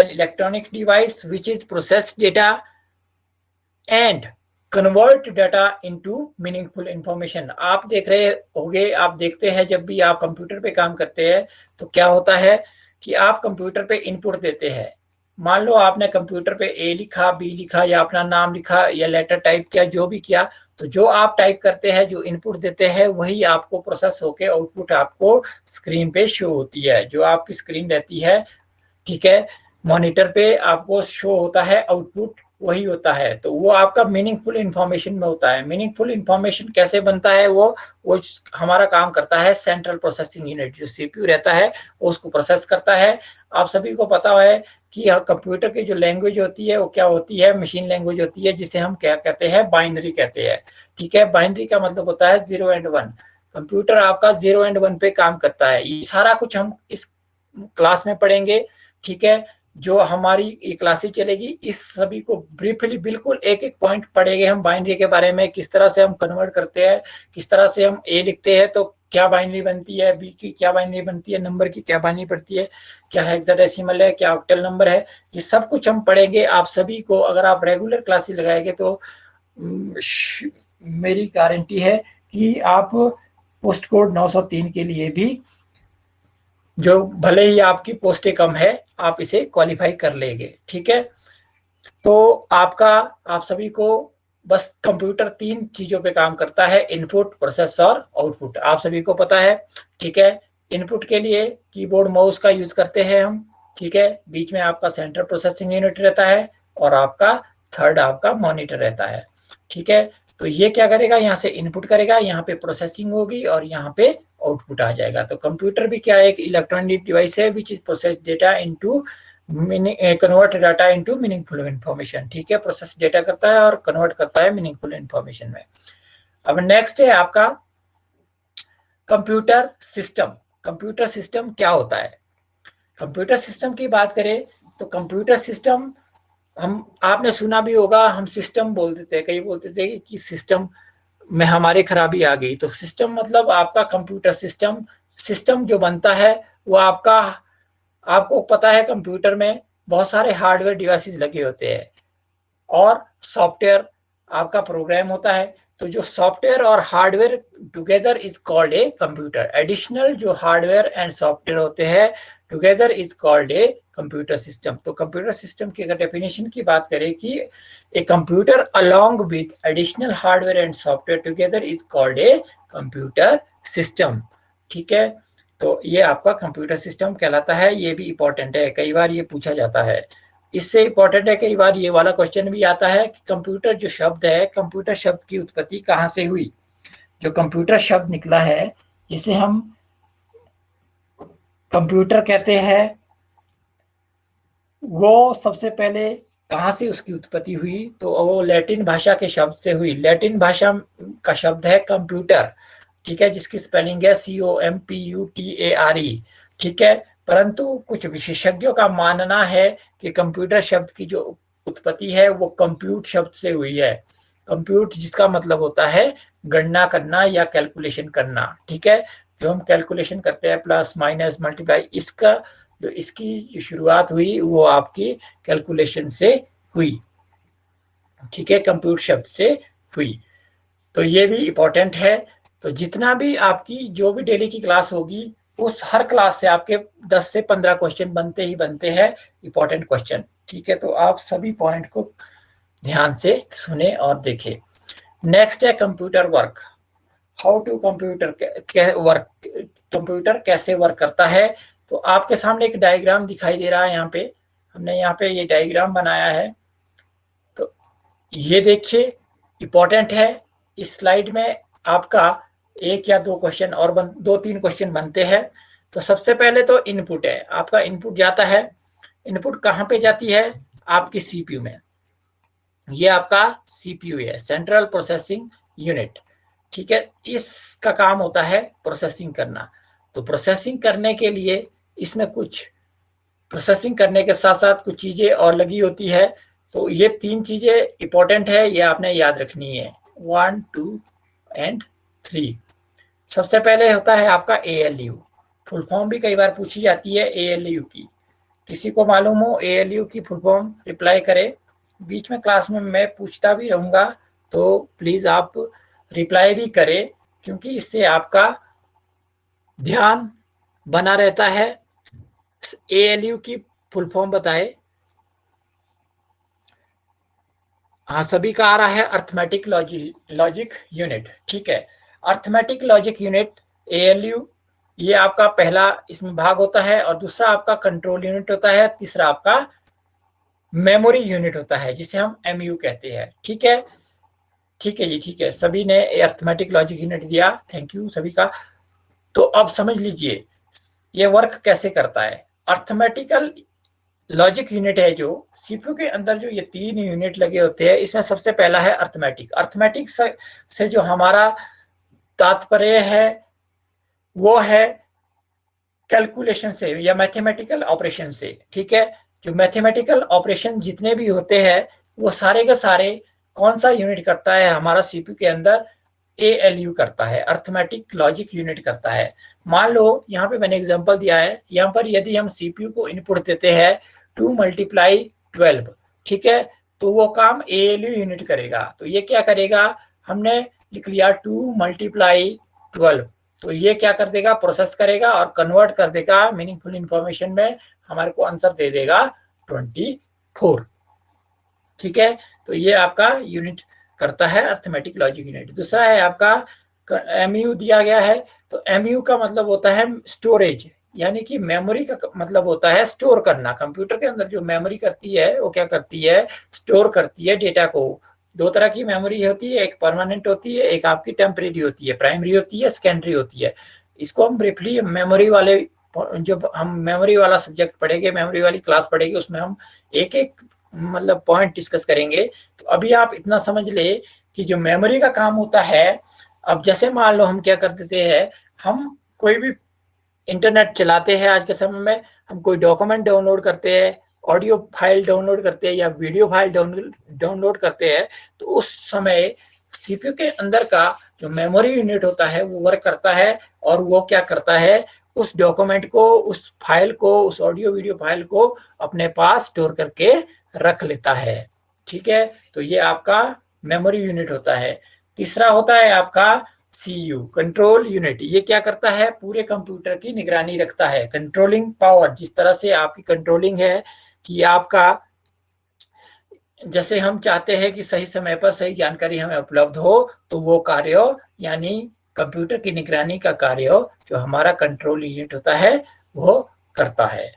Electronic device which is process data and convert data into meaningful information. आप देख रहे होंगे, आप देखते हैं जब भी आप कंप्यूटर पे काम करते हैं तो क्या होता है कि आप कंप्यूटर पे इनपुट देते हैं। मान लो आपने कंप्यूटर पे ए लिखा, बी लिखा, या अपना नाम लिखा, या लेटर टाइप किया, जो भी किया, तो जो आप टाइप करते हैं, जो इनपुट देते हैं, वही आपको प्रोसेस होके आउटपुट आपको स्क्रीन पे शो होती है। जो आपकी स्क्रीन रहती है, ठीक है, मॉनिटर पे आपको शो होता है आउटपुट, वही होता है। तो वो आपका मीनिंगफुल इंफॉर्मेशन में होता है। मीनिंगफुल इंफॉर्मेशन कैसे बनता है, वो हमारा काम करता है सेंट्रल प्रोसेसिंग यूनिट, जो सीपीयू रहता है वो उसको प्रोसेस करता है। आप सभी को पता है कि कंप्यूटर की जो लैंग्वेज होती है वो क्या होती है, मशीन लैंग्वेज होती है, जिसे हम क्या कहते हैं, बाइनरी कहते हैं। ठीक है, बाइनरी का मतलब होता है 0 एंड 1। कंप्यूटर आपका 0 एंड 1 पे काम करता है। ये सारा कुछ हम इस क्लास में पढ़ेंगे। ठीक है, जो हमारी ये क्लासेस चलेगी, इस सभी को ब्रीफली बिल्कुल एक एक पॉइंट पढ़ेंगे हम बाइनरी के बारे में, किस तरह से हम कन्वर्ट करते हैं, किस तरह से हम ए लिखते हैं तो क्या बाइनरी बनती है, बी की क्या बाइनरी बनती है, नंबर की क्या बाइनरी पड़ती है, क्या हेक्साडेसिमल है, क्या ऑक्टल नंबर है, ये सब कुछ हम पढ़ेंगे। आप सभी को अगर आप रेगुलर क्लासेस लगाएंगे तो मेरी गारंटी है कि आप पोस्ट कोड 903 के लिए भी, जो भले ही आपकी पोस्टें कम है, आप इसे क्वालिफाई कर लेंगे। ठीक है, तो आप सभी को बस कंप्यूटर 3 चीजों पे काम करता है, इनपुट, प्रोसेस और आउटपुट। आप सभी को पता है। ठीक है, इनपुट के लिए कीबोर्ड माउस का यूज करते हैं हम। ठीक है, बीच में आपका सेंट्रल प्रोसेसिंग यूनिट रहता है और आपका थर्ड आपका मॉनिटर रहता है। ठीक है, तो ये क्या करेगा, यहाँ से इनपुट करेगा, यहाँ पे प्रोसेसिंग होगी और यहाँ पे आउटपुट आ जाएगा। तो कंप्यूटर भी क्या है, एक इलेक्ट्रॉनिक डिवाइस है which is process data into convert data into meaningful information. ठीक है, प्रोसेस डेटा करता है और कन्वर्ट करता है मीनिंगफुल इंफॉर्मेशन में। अब नेक्स्ट है आपका कंप्यूटर सिस्टम। कंप्यूटर सिस्टम क्या होता है? कंप्यूटर सिस्टम की बात करें तो कंप्यूटर सिस्टम, हम आपने सुना भी होगा, हम सिस्टम बोल देते हैं, कई बोलते थे कि सिस्टम में हमारी खराबी आ गई। तो सिस्टम मतलब आपका कंप्यूटर सिस्टम। सिस्टम जो बनता है वो आपका, आपको पता है कंप्यूटर में बहुत सारे हार्डवेयर डिवाइसेस लगे होते हैं और सॉफ्टवेयर आपका प्रोग्राम होता है। तो जो सॉफ्टवेयर और hardware together is called a computer. Additional जो हार्डवेयर एंड सॉफ्टवेयर होते हैं together is called a computer system. तो कंप्यूटर सिस्टम की अगर डेफिनेशन की बात करें कि a computer along with additional hardware and software together is called a computer system. ठीक है, तो ये आपका कंप्यूटर सिस्टम कहलाता है। ये भी इंपॉर्टेंट है, कई बार ये पूछा जाता है। इससे इंपॉर्टेंट है, कई बार ये वाला क्वेश्चन भी आता है कि कंप्यूटर जो शब्द है, कंप्यूटर शब्द की उत्पत्ति कहाँ से हुई। जो कंप्यूटर शब्द निकला है, जिसे हम कंप्यूटर कहते हैं, वो सबसे पहले कहाँ से उसकी उत्पत्ति हुई, तो वो लैटिन भाषा के शब्द से हुई। लैटिन भाषा का शब्द है कंप्यूटर। ठीक है, जिसकी स्पेलिंग है COMPUTERE। ठीक है, परंतु कुछ विशेषज्ञों का मानना है कि कंप्यूटर शब्द की जो उत्पत्ति है वो कंप्यूट शब्द से हुई है। कंप्यूट जिसका मतलब होता है गणना करना या कैलकुलेशन करना। ठीक है, जो हम कैलकुलेशन करते हैं, प्लस माइनस मल्टीप्लाई, इसका जो इसकी जो शुरुआत हुई वो आपकी कैलकुलेशन से हुई। ठीक है, कंप्यूट शब्द से हुई। तो ये भी इंपॉर्टेंट है। तो जितना भी आपकी जो भी डेली की क्लास होगी, उस हर क्लास से आपके 10 से 15 क्वेश्चन बनते ही बनते हैं, इंपॉर्टेंट क्वेश्चन। ठीक है, तो आप सभी पॉइंट को ध्यान से सुने और देखें। नेक्स्ट है computer work. How to computer work, computer कैसे वर्क करता है। तो आपके सामने एक डायग्राम दिखाई दे रहा है, यहाँ पे हमने यहाँ पे ये डायग्राम बनाया है। तो ये देखिए, इंपॉर्टेंट है। इस स्लाइड में आपका एक या दो क्वेश्चन और 2-3 क्वेश्चन बनते हैं। तो सबसे पहले तो इनपुट है, आपका इनपुट जाता है। इनपुट कहाँ पे जाती है? आपकी सीपीयू में। ये आपका सीपीयू है, सेंट्रल प्रोसेसिंग यूनिट। ठीक है, इसका काम होता है प्रोसेसिंग करना। तो प्रोसेसिंग करने के लिए इसमें कुछ, प्रोसेसिंग करने के साथ साथ कुछ चीजें और लगी होती है। तो ये 3 चीजें इंपॉर्टेंट है, ये आपने याद रखनी है, 1, 2 एंड 3। सबसे पहले होता है आपका ALU। फुल फॉर्म भी कई बार पूछी जाती है ALU की। किसी को मालूम हो ALU की फुल फॉर्म रिप्लाई करे। बीच में क्लास में मैं पूछता भी रहूंगा, तो प्लीज आप रिप्लाई भी करें, क्योंकि इससे आपका ध्यान बना रहता है। ALU की फुल फॉर्म बताए। हाँ, सभी का आ रहा है अर्थमेटिक लॉजिक यूनिट। ठीक है, अर्थमेटिक लॉजिक यूनिट ALU, ये आपका पहला इसमें भाग होता है, और दूसरा आपका कंट्रोल यूनिट होता है, तीसरा आपका मेमोरी यूनिट होता है, जिसे हम MU कहते हैं। ठीक है, ठीक है जी, ठीक है, सभी ने अर्थमेटिक लॉजिक यूनिट दिया, थैंक यू सभी का। तो अब समझ लीजिए ये वर्क कैसे करता है। अर्थमेटिकल लॉजिक यूनिट है जो CPU के अंदर जो ये 3 यूनिट लगे होते हैं, इसमें सबसे पहला है अर्थमेटिक। अर्थमेटिक से जो हमारा तात्पर्य है वो है कैलकुलेशन से या मैथमेटिकल ऑपरेशन से। ठीक है, जो मैथमेटिकल ऑपरेशन जितने भी होते हैं वो सारे के सारे कौन सा यूनिट करता है हमारा CPU के अंदर, ALU करता है, अर्थमेटिक लॉजिक यूनिट करता है। मान लो यहाँ पे मैंने एग्जांपल दिया है, यहाँ पर यदि हम CPU को इनपुट देते हैं 2 × 12, ठीक है, तो वो काम ALU यूनिट करेगा। तो ये क्या करेगा, हमने लिख लिया 2 × 12, तो ये क्या कर देगा, प्रोसेस करेगा और कन्वर्ट कर देगा मीनिंगफुल इंफॉर्मेशन में, हमारे को आंसर दे देगा 24। ठीक है, तो ये आपका यूनिट करता है अर्थमेटिक लॉजिक यूनिट। दूसरा है आपका MU दिया गया है, तो MU का मतलब होता है स्टोरेज, यानी कि मेमोरी का मतलब होता है स्टोर करना। कंप्यूटर के अंदर जो मेमोरी करती है वो क्या करती है, स्टोर करती है डेटा को। दो तरह की मेमोरी होती है, एक परमानेंट होती है, एक आपकी टेम्परेरी होती है, प्राइमरी होती है, सेकेंडरी होती है। इसको हम ब्रीफली मेमोरी वाले, जब हम मेमोरी वाला सब्जेक्ट पढ़ेंगे, मेमोरी वाली क्लास पढ़ेंगे, उसमें हम एक एक मतलब पॉइंट डिस्कस करेंगे। तो अभी आप इतना समझ ले कि जो मेमोरी का काम होता है, अब जैसे मान लो हम क्या कर देते हैं, हम कोई भी इंटरनेट चलाते हैं आज के समय में, हम कोई डॉक्यूमेंट डाउनलोड करते हैं, ऑडियो फाइल डाउनलोड करते हैं या वीडियो फाइल डाउनलोड करते हैं, तो उस समय CPU के अंदर का जो मेमोरी यूनिट होता है वो वर्क करता है, और वो क्या करता है, उस डॉक्यूमेंट को, उस फाइल को, उस ऑडियो वीडियो फाइल को अपने पास स्टोर करके रख लेता है। ठीक है, तो ये आपका मेमोरी यूनिट होता है। तीसरा होता है आपका CU, कंट्रोल यूनिट। ये क्या करता है, पूरे कंप्यूटर की निगरानी रखता है, कंट्रोलिंग पावर। जिस तरह से आपकी कंट्रोलिंग है कि आपका, जैसे हम चाहते हैं कि सही समय पर सही जानकारी हमें उपलब्ध हो, तो वो कार्य यानी कंप्यूटर की निगरानी का कार्य जो हमारा कंट्रोल यूनिट होता है वो करता है।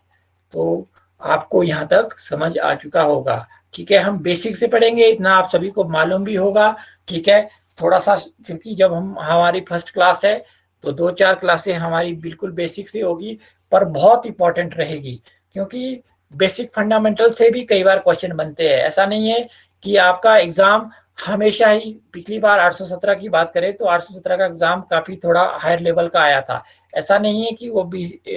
तो आपको यहाँ तक समझ आ चुका होगा। ठीक है, हम बेसिक से पढ़ेंगे, इतना आप सभी को मालूम भी होगा। ठीक है, थोड़ा सा, क्योंकि जब हमारी फर्स्ट क्लास है तो 2-4 क्लासें हमारी बिल्कुल बेसिक से होगी, पर बहुत इंपॉर्टेंट रहेगी, क्योंकि बेसिक फंडामेंटल से भी कई बार क्वेश्चन बनते हैं। ऐसा नहीं है कि आपका एग्जाम हमेशा ही, पिछली बार 817 की बात करें तो 817 का एग्जाम काफी थोड़ा हायर लेवल का आया था। ऐसा नहीं है कि वो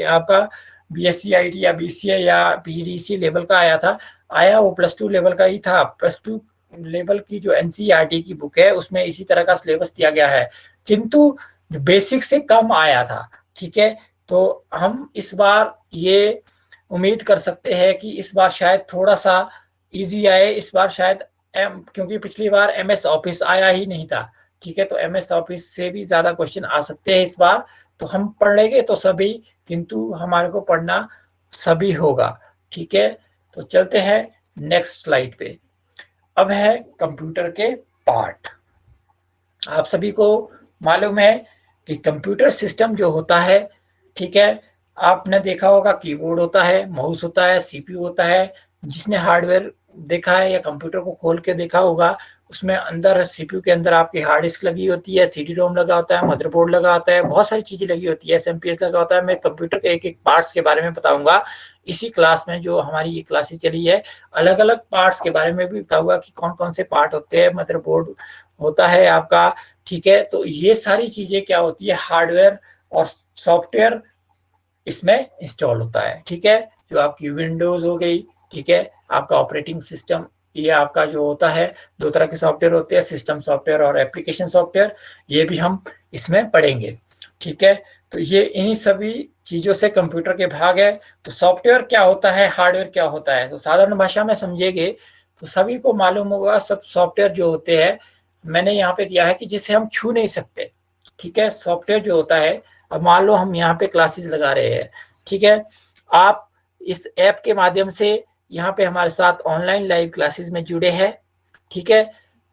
आपका BSc IT या BCA या PGDC लेवल का आया था, आया वो +2 लेवल का ही था। +2 लेवल की जो NCERT की बुक है उसमें इसी तरह का सिलेबस दिया गया है, किंतु बेसिक से कम आया था। ठीक है, तो हम इस बार ये उम्मीद कर सकते हैं कि इस बार शायद थोड़ा सा इजी आए। इस बार शायद क्योंकि पिछली बार MS ऑफिस आया ही नहीं था। ठीक है, तो MS ऑफिस से भी ज्यादा क्वेश्चन आ सकते हैं इस बार। तो हम पढ़ लेंगे तो सभी, किंतु हमारे को पढ़ना सभी होगा। ठीक है, तो चलते हैं नेक्स्ट स्लाइड पे। अब है कंप्यूटर के पार्ट। आप सभी को मालूम है कि कंप्यूटर सिस्टम जो होता है, ठीक है, आपने देखा होगा कीबोर्ड होता है, माउस होता है, CPU होता है। जिसने हार्डवेयर देखा है या कंप्यूटर को खोल के देखा होगा, उसमें अंदर CPU के अंदर आपकी हार्ड डिस्क लगी होती है, CD-ROM लगा होता है, मदरबोर्ड लगा होता है, बहुत सारी चीजें लगी होती है, SMPS लगा होता है। मैं कंप्यूटर के एक एक पार्ट्स के बारे में बताऊंगा इसी क्लास में, जो हमारी ये क्लासेस चली है। अलग अलग पार्ट्स के बारे में भी बताऊंगा कि कौन कौन से पार्ट होते हैं, मदरबोर्ड होता है आपका। ठीक है, तो ये सारी चीजें क्या होती है, हार्डवेयर और सॉफ्टवेयर इसमें इंस्टॉल होता है। ठीक है, जो आपकी विंडोज हो गई, ठीक है, आपका ऑपरेटिंग सिस्टम, ये आपका जो होता है, दो तरह के सॉफ्टवेयर होते हैं, सिस्टम सॉफ्टवेयर और एप्लीकेशन सॉफ्टवेयर, ये भी हम इसमें पढ़ेंगे। ठीक है, तो ये इन्हीं सभी चीजों से कंप्यूटर के भाग है। तो सॉफ्टवेयर क्या होता है, हार्डवेयर क्या होता है, तो साधारण भाषा में समझेंगे तो सभी को मालूम होगा, सब सॉफ्टवेयर जो होते हैं, मैंने यहाँ पे दिया है कि जिसे हम छू नहीं सकते। ठीक है, सॉफ्टवेयर जो होता है, अब मान लो हम यहाँ पे क्लासेस लगा रहे हैं, ठीक है, आप इस ऐप के माध्यम से यहाँ पे हमारे साथ ऑनलाइन लाइव क्लासेस में जुड़े हैं, ठीक है,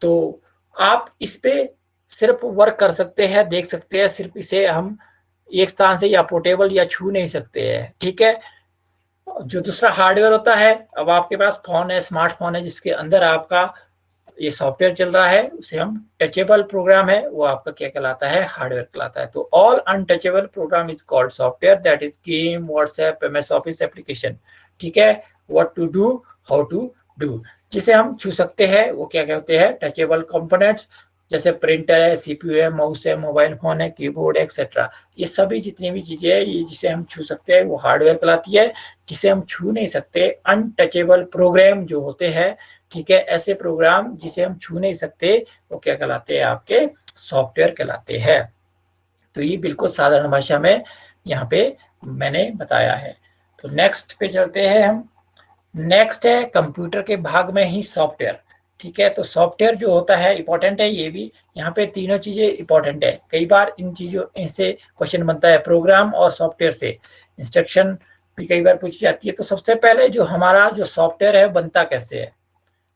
तो आप इस पे सिर्फ वर्क कर सकते हैं, देख सकते हैं, सिर्फ इसे हम एक स्थान से या पोर्टेबल या छू नहीं सकते हैं, ठीक है। जो दूसरा हार्डवेयर होता है, अब आपके पास फोन है, स्मार्टफोन है, जिसके अंदर आपका ये सॉफ्टवेयर चल रहा है, उसे हम टचेबल प्रोग्राम है, वो आपका क्या कहलाता है, हार्डवेयर कहलाता है। तो all untouchable program is called software, that is game, WhatsApp, MS office application, ठीक है, what to do, how to do, जिसे हम छू सकते हैं वो क्या कहते हैं, टचेबल कंपोनेंट्स, जैसे प्रिंटर है, सीपीयू है, माउस है, मोबाइल फोन है, कीबोर्ड एक्सेट्रा, ये सभी जितनी भी चीजें हैं, ये जिसे हम छू सकते हैं वो हार्डवेयर कहलाती है। जिसे हम छू नहीं सकते, अनटचेबल प्रोग्राम जो होते हैं, ठीक है, ऐसे प्रोग्राम जिसे हम छू नहीं सकते, वो क्या कहलाते हैं, आपके सॉफ्टवेयर कहलाते हैं। तो ये बिल्कुल साधारण भाषा में यहाँ पे मैंने बताया है। तो नेक्स्ट पे चलते हैं हम। नेक्स्ट है कंप्यूटर के भाग में ही सॉफ्टवेयर, ठीक है। तो सॉफ्टवेयर जो होता है इंपॉर्टेंट है, ये भी यहाँ पे तीनों चीजें इंपॉर्टेंट है। कई बार इन चीजों इनसे क्वेश्चन बनता है, प्रोग्राम और सॉफ्टवेयर से इंस्ट्रक्शन भी कई बार पूछी जाती है। तो सबसे पहले जो हमारा जो सॉफ्टवेयर है बनता कैसे है,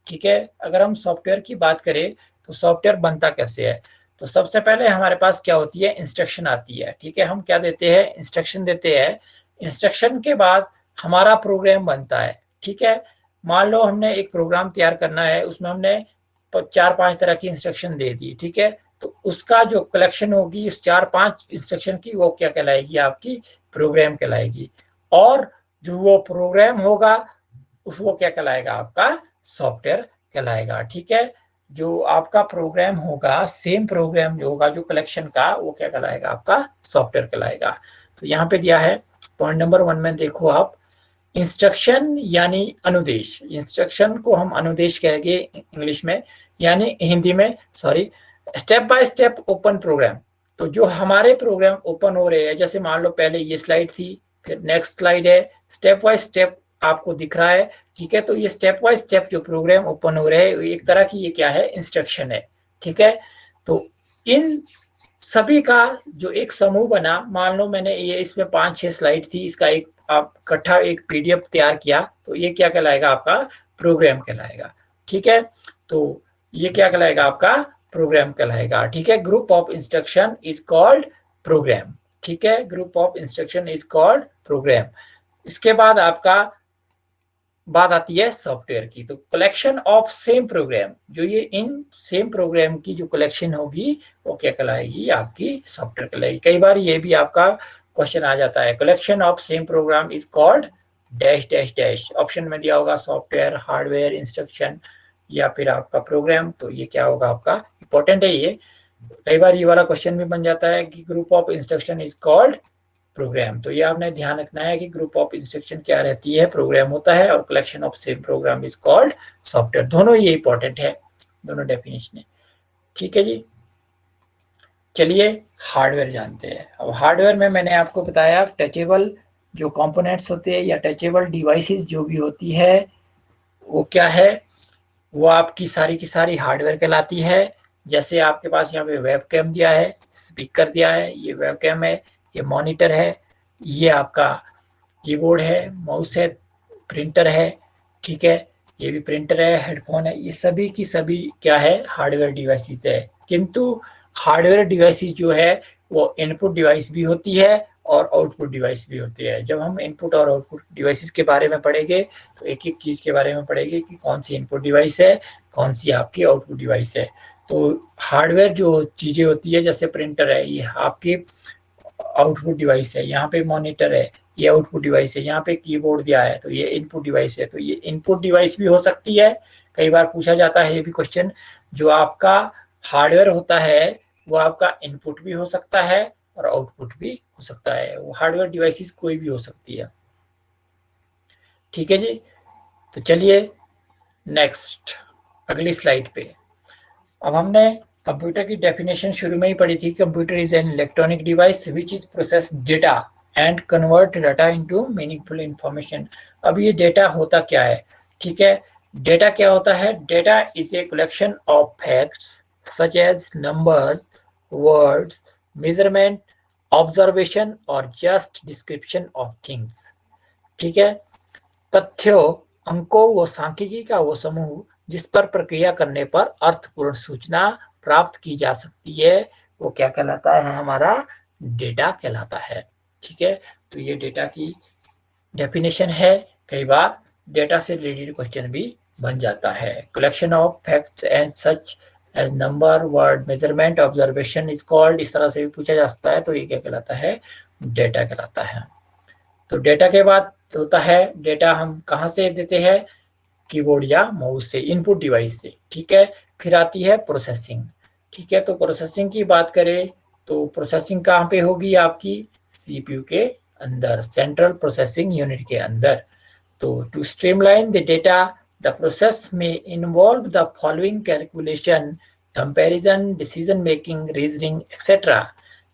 ठीक है, अगर हम सॉफ्टवेयर की बात करें तो सॉफ्टवेयर बनता कैसे है, तो सबसे पहले हमारे पास क्या होती है, इंस्ट्रक्शन आती है, ठीक है, हम क्या देते हैं, इंस्ट्रक्शन देते हैं। इंस्ट्रक्शन के बाद हमारा प्रोग्राम बनता है, ठीक है। मान लो हमने एक प्रोग्राम तैयार करना है, उसमें हमने 4-5 तरह की इंस्ट्रक्शन दे दी, ठीक है, तो उसका जो कलेक्शन होगी उस 4-5 इंस्ट्रक्शन की, वो क्या कहलाएगी, आपकी प्रोग्राम कहलाएगी। और जो वो प्रोग्राम होगा उस वो क्या कहलाएगा, आपका सॉफ्टवेयर कहलाएगा, ठीक है। जो आपका प्रोग्राम होगा, सेम प्रोग्राम जो होगा जो कलेक्शन का, वो क्या कहलाएगा, आपका सॉफ्टवेयर कहलाएगा। तो यहाँ पे दिया है पॉइंट नंबर 1 में, देखो आप, इंस्ट्रक्शन यानी अनुदेश, इंस्ट्रक्शन को हम अनुदेश कहेंगे इंग्लिश में, यानी हिंदी में, sorry, step by step open program. तो जो हमारे प्रोग्राम ओपन हो रहे हैं, जैसे मान लो पहले ये स्लाइड थी, फिर नेक्स्ट स्लाइड है, स्टेप बाय स्टेप आपको दिख रहा है, ठीक है। तो ये स्टेप बाय स्टेप जो प्रोग्राम ओपन हो रहे हैं, एक तरह की ये क्या है, इंस्ट्रक्शन है, ठीक है। तो इन सभी का जो एक समूह बना, मान लो मैंने ये इसमें 5-6 स्लाइड थी, इसका एक आप इकट्ठा एक पीडीएफ तैयार किया, तो ये क्या कहलाएगा, आपका प्रोग्राम कहलाएगा, ठीक है। तो ये क्या कहलाएगा, आपका प्रोग्राम कहलाएगा, ठीक है। Group of instruction is called programme, ठीक है, group of instruction is called programme. इसके बाद आपका बात आती है सॉफ्टवेयर की। तो कलेक्शन ऑफ सेम प्रोग्राम, जो ये इन सेम प्रोग्राम की जो कलेक्शन होगी वो क्या कहलाएगी, आपकी सॉफ्टवेयर कहलाएगी। कई बार ये भी आपका क्वेश्चन आ जाता है, collection of same programme is called dash dash dash, option में दिया होगा सॉफ्टवेयर, हार्डवेयर, इंस्ट्रक्शन या फिर आपका प्रोग्राम। तो ये क्या होगा, आपका इंपॉर्टेंट है ये। कई बार ये वाला क्वेश्चन भी बन जाता है कि group of instruction is called programme. तो ये आपने ध्यान रखना है कि ग्रुप ऑफ इंस्ट्रक्शन क्या रहती है, प्रोग्राम होता है, और collection of same programme is called software. दोनों ये इंपॉर्टेंट है, दोनों डेफिनेशन है, ठीक है जी। चलिए हार्डवेयर जानते हैं। अब हार्डवेयर में मैंने आपको बताया टचेबल जो कंपोनेंट्स होते हैं या टचेबल डिवाइसेस जो भी होती है वो क्या है, वो आपकी सारी की सारी हार्डवेयर कहलाती है। जैसे आपके पास यहाँ पे वेबकैम दिया है, स्पीकर दिया है, ये वेबकैम है, ये मॉनिटर है, ये आपका कीबोर्ड है, माउस है, प्रिंटर है, ठीक है, ये भी प्रिंटर है, हेडफोन है, ये सभी की सभी क्या है, हार्डवेयर डिवाइसेस है। किंतु हार्डवेयर डिवाइसेस जो है वो इनपुट डिवाइस भी होती है और आउटपुट डिवाइस भी होती है। जब हम इनपुट और आउटपुट डिवाइसेस के बारे में पढ़ेंगे तो एक एक चीज के बारे में पढ़ेंगे कि कौन सी इनपुट डिवाइस है, कौन सी आपकी आउटपुट डिवाइस है। तो हार्डवेयर जो चीजें होती है, जैसे प्रिंटर है, ये आपकी आउटपुट डिवाइस है, यहाँ पे मॉनिटर है, ये आउटपुट डिवाइस है, यहाँ पे कीबोर्ड दिया है तो ये इनपुट डिवाइस है। तो ये इनपुट डिवाइस भी हो सकती है, कई बार पूछा जाता है ये भी क्वेश्चन, जो आपका हार्डवेयर होता है वो आपका इनपुट भी हो सकता है और आउटपुट भी हो सकता है। वो हार्डवेयर डिवाइसेस कोई भी हो सकती है, ठीक है जी। तो चलिए नेक्स्ट अगली स्लाइड पे। अब हमने कंप्यूटर की डेफिनेशन शुरू में ही पढ़ी थी। Computer is an electronic device which is process data and convert data into meaningful information. अब ये डेटा होता क्या है, ठीक है। डेटा क्या होता है? Data is a collection of facts such as numbers, words, measurement, observation और जस्ट डिस्क्रिप्शन ऑफ थिंग्स, ठीक है। तथ्यों, अंकों व सांख्यिकी का वो समूह जिस पर प्रक्रिया करने पर अर्थपूर्ण सूचना प्राप्त की जा सकती है, वो क्या कहलाता है? हमारा डेटा कहलाता है, ठीक है। तो ये डेटा की डेफिनेशन है। कई बार डेटा से रिलेटेड क्वेश्चन भी बन जाता है। Collection of facts and such as number, word, measurement, observation is called, इस तरह से भी पूछा जा सकता है। तो ये क्या कहलाता है? डेटा कहलाता है। तो डेटा के बाद होता है, डेटा हम कहाँ से देते हैं? कीबोर्ड या माउस से, इनपुट डिवाइस से, ठीक है। फिर आती है प्रोसेसिंग, ठीक है। तो प्रोसेसिंग की बात करें तो प्रोसेसिंग कहाँ पे होगी? आपकी सीपीयू के अंदर, सेंट्रल प्रोसेसिंग यूनिट के अंदर। तो to streamline the data the process में involve the following calculation, comparison, decision making, reasoning etcetera.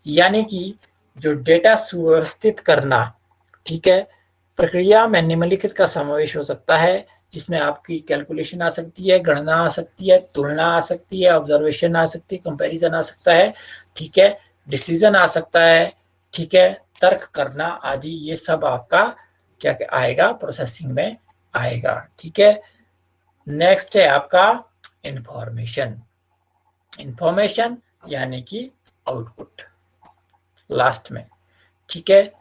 यानी कि जो डेटा सुव्यवस्थित करना, ठीक है, प्रक्रिया में निम्नलिखित का समावेश हो सकता है, जिसमें आपकी कैलकुलेशन आ सकती है, गणना आ सकती है, तुलना आ सकती है, ऑब्जर्वेशन आ सकती है, कंपैरिजन आ सकता है, ठीक है, डिसीजन आ सकता है, ठीक है, तर्क करना आदि, ये सब आपका क्या आएगा? प्रोसेसिंग में आएगा, ठीक है। नेक्स्ट है आपका इंफॉर्मेशन। इंफॉर्मेशन यानी कि आउटपुट लास्ट में, ठीक है।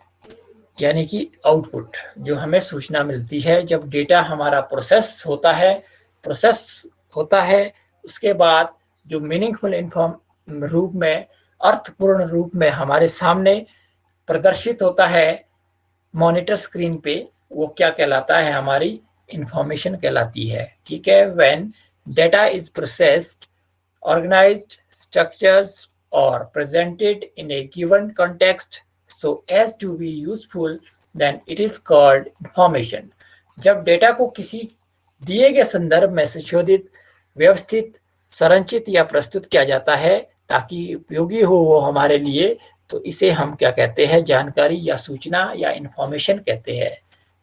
यानी कि आउटपुट, जो हमें सूचना मिलती है जब डेटा हमारा प्रोसेस होता है, उसके बाद जो मीनिंगफुल इन्फॉर्म रूप में, अर्थपूर्ण रूप में हमारे सामने प्रदर्शित होता है मॉनिटर स्क्रीन पे, वो क्या कहलाता है? हमारी इंफॉर्मेशन कहलाती है, ठीक है। When data is processed, organized, structures or presented in a given context so as to be useful, then it is called information। जब डेटा को किसी दिए गए संदर्भ में संशोधित, व्यवस्थित, संरचित या प्रस्तुत किया जाता है ताकि उपयोगी हो वो हमारे लिए, तो इसे हम क्या कहते हैं? जानकारी या सूचना या इंफॉर्मेशन कहते हैं,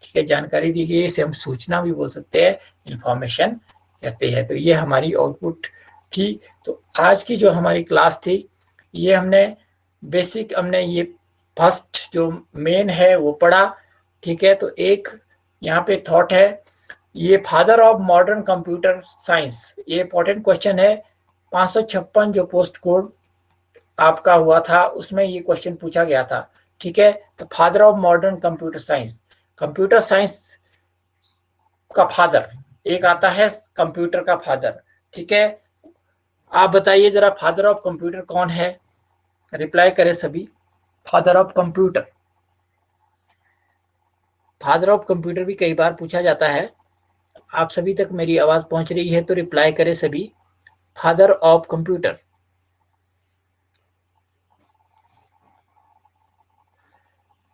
ठीक है। जानकारी दी गई, इसे हम सूचना भी बोल सकते हैं, इंफॉर्मेशन कहते हैं। तो ये हमारी आउटपुट थी। तो आज की जो हमारी क्लास थी, ये हमने बेसिक, हमने ये फर्स्ट जो मेन है वो पढ़ा, ठीक है। तो एक यहाँ पे थॉट है, ये father of modern computer science, ये इंपॉर्टेंट क्वेश्चन है। 556 जो पोस्ट कोड आपका हुआ था उसमें ये क्वेश्चन पूछा गया था, ठीक है। तो father of modern computer science का फादर एक आता है, कंप्यूटर का फादर, ठीक है। आप बताइए जरा, फादर ऑफ कंप्यूटर कौन है? रिप्लाई करें सभी। Father of computer, father of computer भी कई बार पूछा जाता है। आप सभी तक मेरी आवाज पहुंच रही है तो रिप्लाई करें सभी। Father of computer,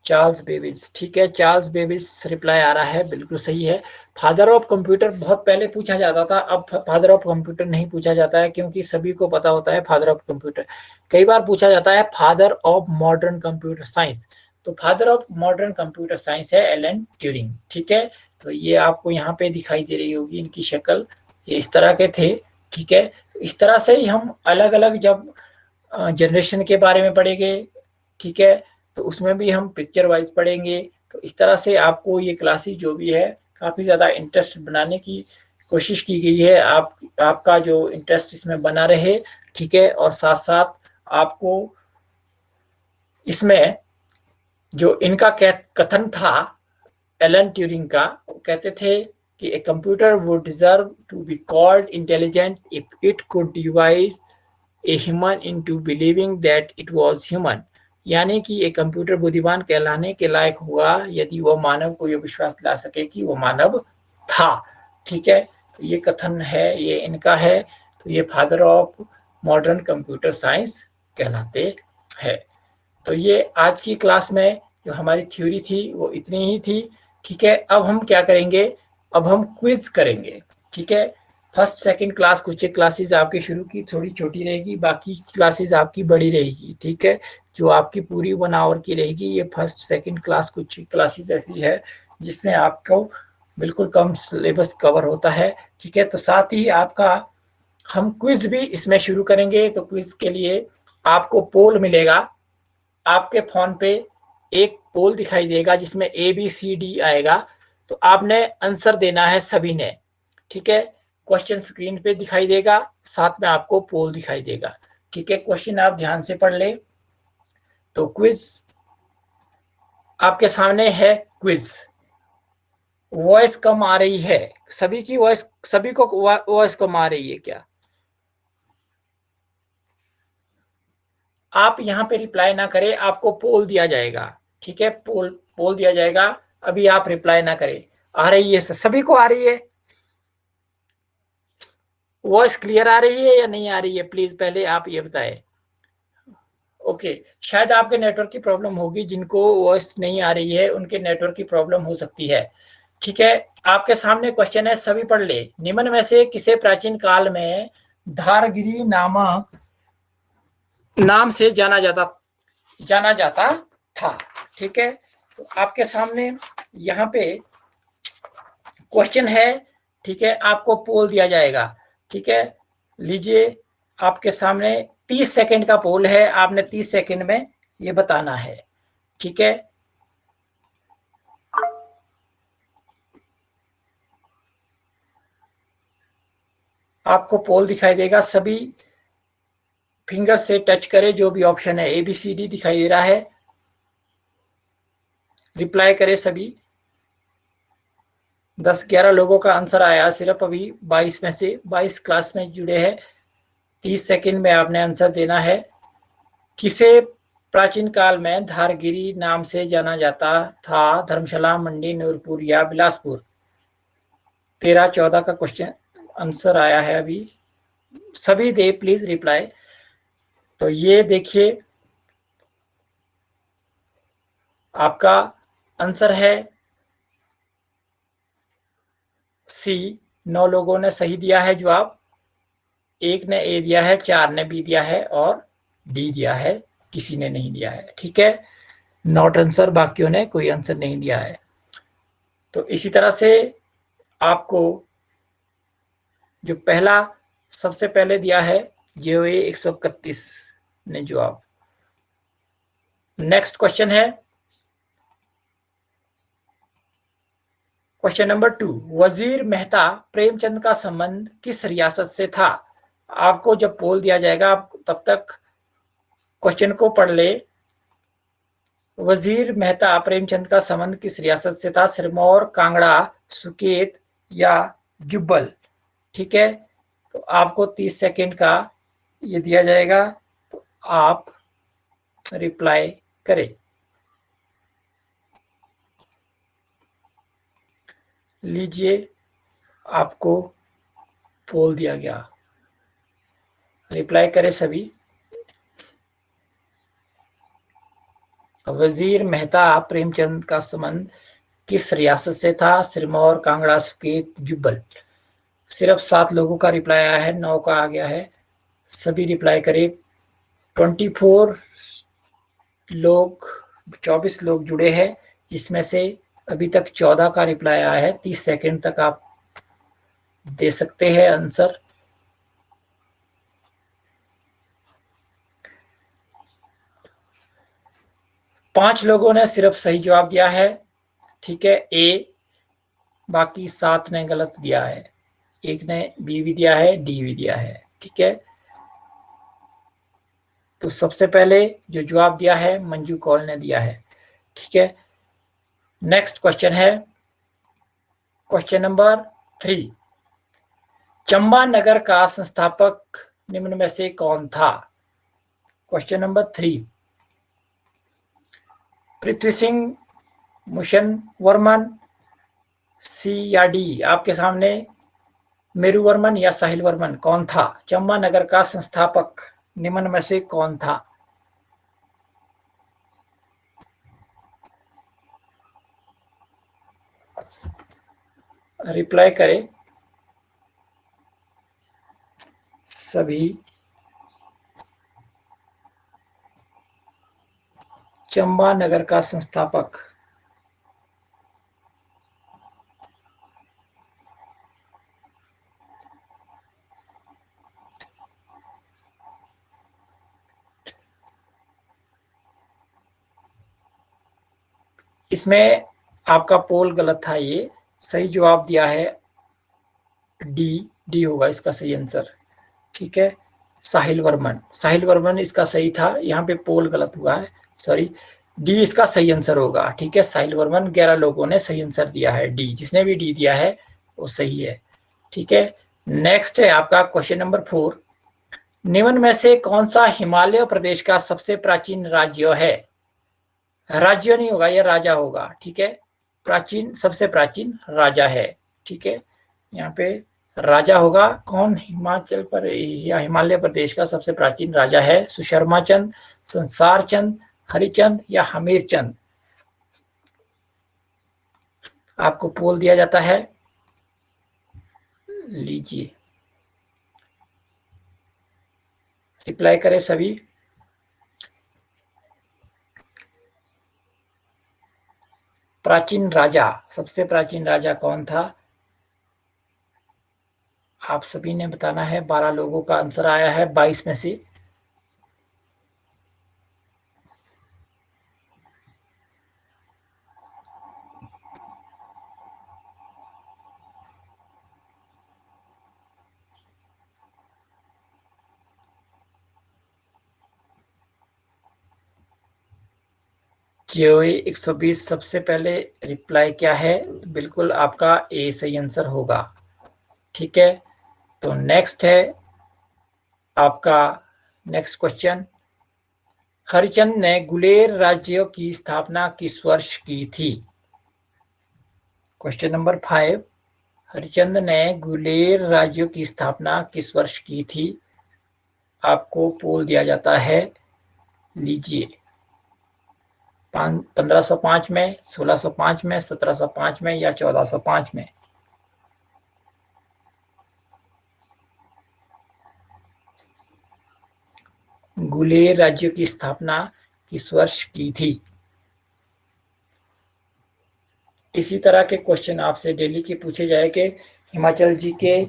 Charles Babbage, ठीक है। चार्ल्स बेबेज रिप्लाई आ रहा है, बिल्कुल सही है। फादर ऑफ कंप्यूटर बहुत पहले पूछा जाता था, अब फादर ऑफ कंप्यूटर नहीं पूछा जाता है, क्योंकि सभी को पता होता है फादर ऑफ कंप्यूटर। कई बार पूछा जाता है father of modern computer science. तो father of modern computer science है एलन ट्यूरिंग, ठीक है। तो ये आपको यहाँ पे दिखाई दे रही होगी इनकी शक्ल, ये इस तरह के थे, ठीक है। इस तरह से ही हम अलग अलग जब जनरेशन के बारे में पढ़ेंगे, ठीक है, तो उसमें भी हम पिक्चर वाइज पढ़ेंगे। तो इस तरह से आपको ये क्लासेस जो भी है काफ़ी ज़्यादा इंटरेस्ट बनाने की कोशिश की गई है। आपका जो इंटरेस्ट इसमें बना रहे, ठीक है। और साथ साथ आपको इसमें जो इनका कथन था एलन ट्यूरिंग का, वो कहते थे कि a computer would deserve to be called intelligent if it could deceive a human into believing that it was human. यानी कि एक कंप्यूटर बुद्धिमान कहलाने के लायक हुआ यदि वो मानव को ये विश्वास दिला सके कि वो मानव था, ठीक है। तो ये कथन है, ये इनका है। तो ये father of modern computer science कहलाते हैं। तो ये आज की क्लास में जो हमारी थ्योरी थी वो इतनी ही थी, ठीक है। अब हम क्या करेंगे? अब हम क्विज करेंगे, ठीक है। फर्स्ट सेकंड क्लास कुछ एक क्लासेस आपकी शुरू की थोड़ी छोटी रहेगी, बाकी क्लासेस आपकी बड़ी रहेगी, ठीक है। जो आपकी पूरी 1 आवर की रहेगी, ये फर्स्ट सेकंड क्लास कुछ क्लासेस ऐसी है जिसमें आपको बिल्कुल कम सिलेबस कवर होता है, ठीक है। तो साथ ही आपका हम क्विज भी इसमें शुरू करेंगे। तो क्विज के लिए आपको पोल मिलेगा, आपके फोन पे एक पोल दिखाई देगा जिसमें ABCD आएगा। तो आपने आंसर देना है सभी ने, ठीक है। क्वेश्चन स्क्रीन पे दिखाई देगा, साथ में आपको पोल दिखाई देगा, ठीक है। क्वेश्चन आप ध्यान से पढ़ ले। तो क्विज आपके सामने है। क्विज वॉइस कम आ रही है, सभी की वॉइस, सभी को वॉइस कम आ रही है क्या? आप यहाँ पे रिप्लाई ना करें, आपको पोल दिया जाएगा, ठीक है। पोल पोल दिया जाएगा, अभी आप रिप्लाई ना करें। आ रही है, सभी को आ रही है? वॉइस क्लियर आ रही है या नहीं आ रही है, प्लीज पहले आप ये बताएं। ओके, शायद आपके नेटवर्क की प्रॉब्लम होगी, जिनको वॉइस नहीं आ रही है उनके नेटवर्क की प्रॉब्लम हो सकती है, ठीक है। आपके सामने क्वेश्चन है, सभी पढ़ ले। निम्न में से किसे प्राचीन काल में धारगिरी नामक नाम से जाना जाता था, ठीक है। तो आपके सामने यहाँ पे क्वेश्चन है, ठीक है। आपको पोल दिया जाएगा, ठीक है। लीजिए, आपके सामने 30 सेकंड का पोल है, आपने 30 सेकंड में ये बताना है, ठीक है। आपको पोल दिखाई देगा, सभी फिंगर से टच करें जो भी ऑप्शन है। ABCD दिखाई दे रहा है, रिप्लाई करें सभी। 10-11 लोगों का आंसर आया सिर्फ अभी, 22 में से 22 क्लास में जुड़े हैं। 30 सेकंड में आपने आंसर देना है। किसे प्राचीन काल में धारगिरी नाम से जाना जाता था? धर्मशाला, मंडी, नूरपुर या बिलासपुर? 13-14 का क्वेश्चन आंसर आया है अभी, सभी दे प्लीज रिप्लाई। तो ये देखिए, आपका आंसर है सी। 9 लोगों ने सही दिया है जवाब, एक ने ए दिया है, 4 ने बी दिया है और डी दिया है, किसी ने नहीं दिया है, ठीक है। नॉट आंसर, बाकियों ने कोई आंसर नहीं दिया है। तो इसी तरह से आपको जो पहला सबसे पहले दिया है JOA 131 ने जवाब। नेक्स्ट क्वेश्चन है क्वेश्चन नंबर 2। वजीर मेहता प्रेमचंद का संबंध किस रियासत से था? आपको जब पोल दिया जाएगा, आप तब तक क्वेश्चन को पढ़ ले। वजीर मेहता प्रेमचंद का संबंध किस रियासत से था? सिरमौर, कांगड़ा, सुकेत या जुब्बल, ठीक है। तो आपको 30 सेकंड का ये दिया जाएगा, तो आप रिप्लाई करें। लीजिए, आपको पोल दिया गया, रिप्लाई करें सभी। वजीर मेहता प्रेमचंद का संबंध किस रियासत से था? सिरमौर, कांगड़ा, सुकेत, जुब्बल। सिर्फ 7 लोगों का रिप्लाई आया है, 9 का आ गया है, सभी रिप्लाई करें। 24 लोग 24 लोग जुड़े हैं, जिसमें से अभी तक 14 का रिप्लाई आया है। 30 सेकंड तक आप दे सकते हैं आंसर। पांच लोगों ने सिर्फ सही जवाब दिया है, ठीक है, ए। बाकी 7 ने गलत दिया है, एक ने बी भी दिया है, डी भी दिया है, ठीक है। तो सबसे पहले जो जवाब दिया है मंजू कौल ने दिया है, ठीक है। नेक्स्ट क्वेश्चन है क्वेश्चन नंबर 3। चंबा नगर का संस्थापक निम्न में से कौन था? Question number 3। पृथ्वी सिंह, मुशन वर्मन, सी या डी? आपके सामने मेरू वर्मन या साहिल वर्मन, कौन था चंबा नगर का संस्थापक? निम्न में से कौन था? रिप्लाई करें। सभी चंबा नगर का संस्थापक। इसमें आपका पोल गलत था, ये सही जवाब दिया है डी होगा इसका सही आंसर। ठीक है, साहिल वर्मन, साहिल वर्मन इसका सही था, यहाँ पे पोल गलत हुआ है, सॉरी। डी इसका सही आंसर होगा। ठीक है, साहिल वर्मन, 11 लोगों ने सही आंसर दिया है डी, जिसने भी डी दिया है वो सही है। ठीक है, नेक्स्ट है आपका क्वेश्चन नंबर 4। निम्न में से कौन सा हिमालय प्रदेश का सबसे प्राचीन राज्य है? राज्य नहीं होगा, यह राजा होगा। ठीक है, प्राचीन, सबसे प्राचीन राजा है। ठीक है, यहाँ पे राजा होगा कौन? हिमाचल पर या हिमालय प्रदेश का सबसे प्राचीन राजा है सुशर्मा चंद, संसार चंद, हरिचंद या हमीर चंद। आपको पोल दिया जाता है, लीजिए, रिप्लाई करें सभी। प्राचीन राजा, सबसे प्राचीन राजा कौन था? आप सभी ने बताना है। 12 लोगों का आंसर आया है 22 में से। जो 120 सबसे पहले रिप्लाई क्या है, बिल्कुल आपका ए सही आंसर होगा। ठीक है, तो नेक्स्ट है आपका नेक्स्ट क्वेश्चन। हरिचंद ने गुलेर राज्य की स्थापना किस वर्ष की थी? Question number 5। हरिचंद ने गुलेर राज्य की स्थापना किस वर्ष की थी? आपको पोल दिया जाता है, लीजिए, 1505 में, 1605 में, 1705 में या 1405 में। गुलेर राज्य की स्थापना किस वर्ष की थी? इसी तरह के क्वेश्चन आपसे डेली के पूछे जाएंगे। हिमाचल जी के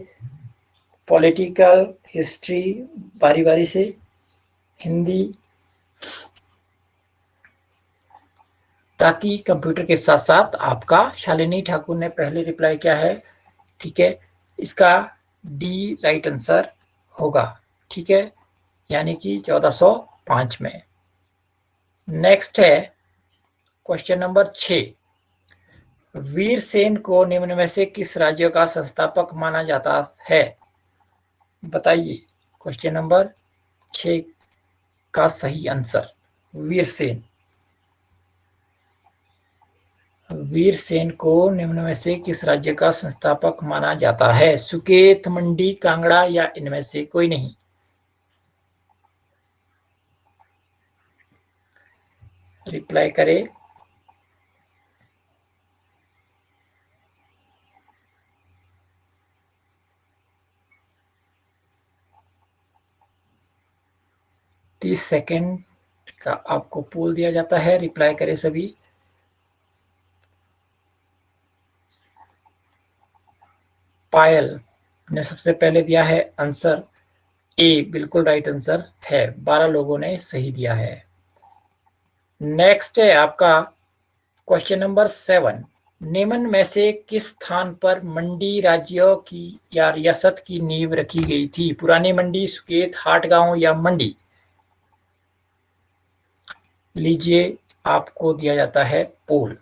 पॉलिटिकल, हिस्ट्री, बारी बारी से, हिंदी, ताकि कंप्यूटर के साथ साथ आपका, शालिनी ठाकुर ने पहले रिप्लाई किया है। ठीक है, इसका डी राइट आंसर होगा। ठीक है, यानी कि 1405 में। नेक्स्ट है क्वेश्चन नंबर 6। वीरसेन को निम्न में से किस राज्य का संस्थापक माना जाता है? बताइए, क्वेश्चन नंबर 6 का सही आंसर। वीरसेन, वीरसेन को निम्न में से किस राज्य का संस्थापक माना जाता है? सुकेत, मंडी, कांगड़ा या इनमें से कोई नहीं? रिप्लाई करें। तीस सेकेंड का आपको पोल दिया जाता है, रिप्लाई करें सभी। पायल ने सबसे पहले दिया है आंसर ए, बिल्कुल राइट आंसर है। 12 लोगों ने सही दिया है। नेक्स्ट है आपका क्वेश्चन नंबर 7। निम्न में से किस स्थान पर मंडी राज्य की या रियासत की नींव रखी गई थी? पुरानी मंडी, सुकेत, हाटगांव या मंडी? लीजिए, आपको दिया जाता है पोल।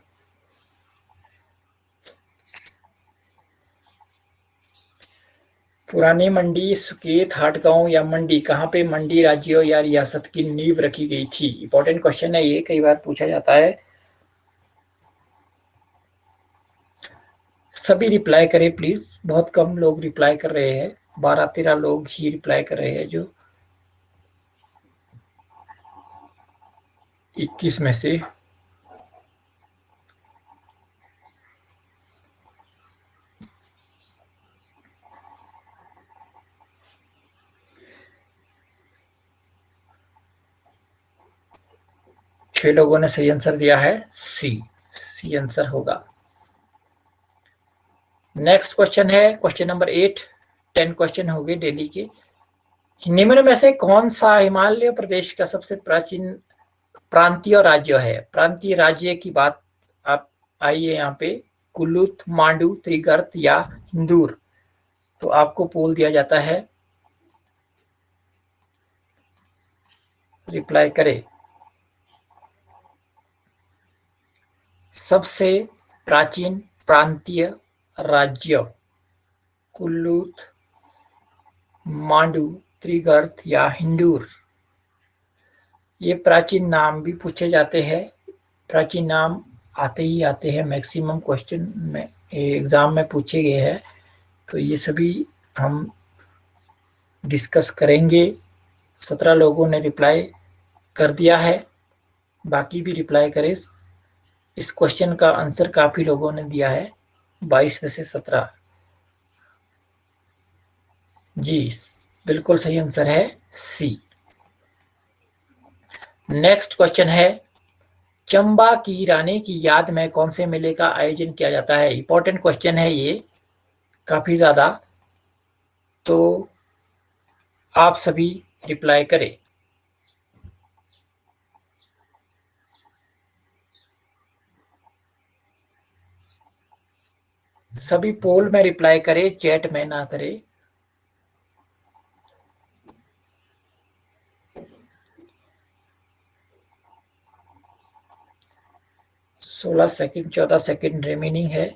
पुरानी मंडी, सुकेत, हाटगांव या मंडी, कहाँ पे मंडी राज्य या रियासत की नींव रखी गई थी? इंपॉर्टेंट क्वेश्चन है ये, कई बार पूछा जाता है। सभी रिप्लाई करें प्लीज, बहुत कम लोग रिप्लाई कर रहे हैं, 12-13 लोग ही रिप्लाई कर रहे हैं जो 21 में से। 6 लोगों ने सही आंसर दिया है, सी आंसर होगा। नेक्स्ट क्वेश्चन है क्वेश्चन नंबर 8। 10 क्वेश्चन हो गए डेली के। निम्न में से कौन सा हिमालय प्रदेश का सबसे प्राचीन प्रांतीय राज्य है? प्रांतीय राज्य की बात आप आइए यहाँ पे, कुल्लू, मांडू, त्रिगर्त या इंदौर। तो आपको पोल दिया जाता है, रिप्लाई करें। सबसे प्राचीन प्रांतीय राज्य कुल्लू, मांडू, त्रिगर्त या इंदौर। ये प्राचीन नाम भी पूछे जाते हैं, प्राचीन नाम आते ही आते हैं, मैक्सिमम क्वेश्चन में एग्जाम में पूछे गए हैं। तो ये सभी हम डिस्कस करेंगे। 17 लोगों ने रिप्लाई कर दिया है, बाकी भी रिप्लाई करें। इस क्वेश्चन का आंसर काफी लोगों ने दिया है, 22 में से 17। जी बिल्कुल सही आंसर है सी। नेक्स्ट क्वेश्चन है, चंबा की रानी की याद में कौन से मेले का आयोजन किया जाता है? इंपॉर्टेंट क्वेश्चन है ये काफी ज्यादा, तो आप सभी रिप्लाई करें। सभी पोल में रिप्लाई करें, चैट में ना करें। सोलह सेकंड, 14 सेकंड रिमेनिंग है।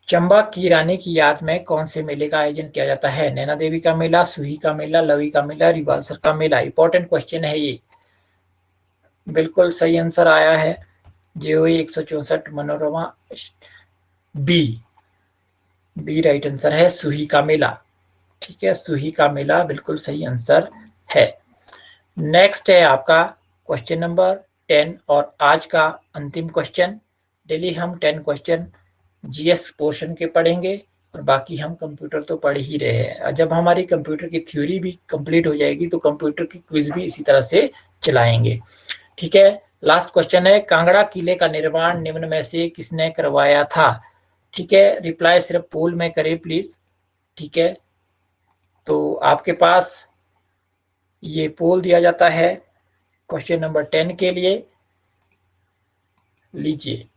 चंबा की रानी की याद में कौन से मेले का आयोजन किया जाता है? नैना देवी का मेला, सुही का मेला, लवी का मेला, रिवालसर का मेला। इंपॉर्टेंट क्वेश्चन है ये। बिल्कुल सही आंसर आया है, जो 164 मनोरमा बी राइट आंसर है, सुही का मेला। ठीक है, सुही का मेला बिल्कुल सही आंसर है। नेक्स्ट है आपका क्वेश्चन नंबर 10 और आज का अंतिम क्वेश्चन। डेली हम 10 क्वेश्चन जीएस पोर्शन के पढ़ेंगे और बाकी हम कंप्यूटर तो पढ़ ही रहे हैं। जब हमारी कंप्यूटर की थ्योरी भी कंप्लीट हो जाएगी तो कंप्यूटर की क्विज भी इसी तरह से चलाएंगे। ठीक है, लास्ट क्वेश्चन है, कांगड़ा किले का निर्माण निम्न में से किसने करवाया था? ठीक है, रिप्लाई सिर्फ पोल में करें प्लीज। ठीक है, तो आपके पास ये पोल दिया जाता है क्वेश्चन नंबर 10 के लिए, लीजिए।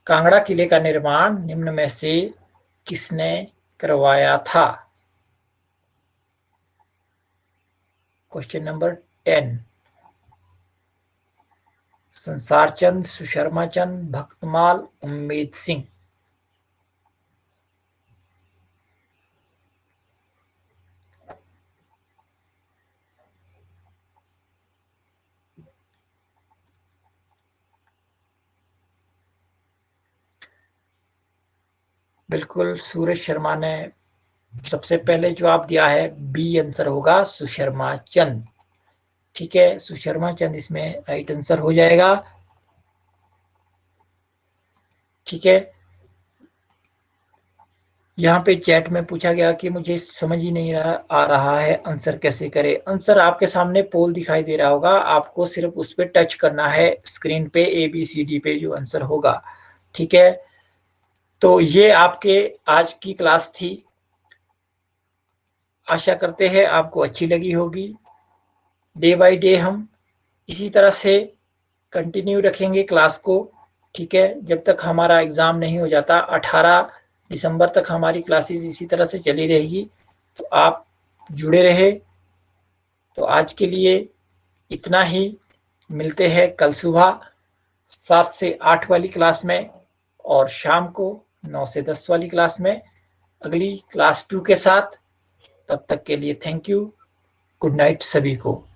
कांगड़ा किले का निर्माण निम्न में से किसने करवाया था? Question number 10। संसार चंद, सुशर्मा चंद, भक्तमाल, उम्मेद सिंह। बिल्कुल सूरज शर्मा ने सबसे पहले जवाब दिया है, बी आंसर होगा सुशर्मा चंद। ठीक है, सुशर्मा चंद इसमें राइट आंसर हो जाएगा। ठीक है, यहाँ पे चैट में पूछा गया कि मुझे समझ ही नहीं आ रहा है, आंसर कैसे करें? आंसर आपके सामने पोल दिखाई दे रहा होगा, आपको सिर्फ उस पर टच करना है स्क्रीन पे, ABCD पे जो आंसर होगा। ठीक है, तो ये आपके आज की क्लास थी। आशा करते हैं आपको अच्छी लगी होगी। डे बाय डे हम इसी तरह से कंटिन्यू रखेंगे क्लास को। ठीक है, जब तक हमारा एग्जाम नहीं हो जाता, 18 दिसंबर तक हमारी क्लासेस इसी तरह से चली रहेगी, तो आप जुड़े रहे। तो आज के लिए इतना ही, मिलते हैं कल सुबह 7 से 8 वाली क्लास में और शाम को 9 से 10 वाली क्लास में अगली क्लास 2 के साथ। तब तक के लिए थैंक यू, गुड नाइट सभी को।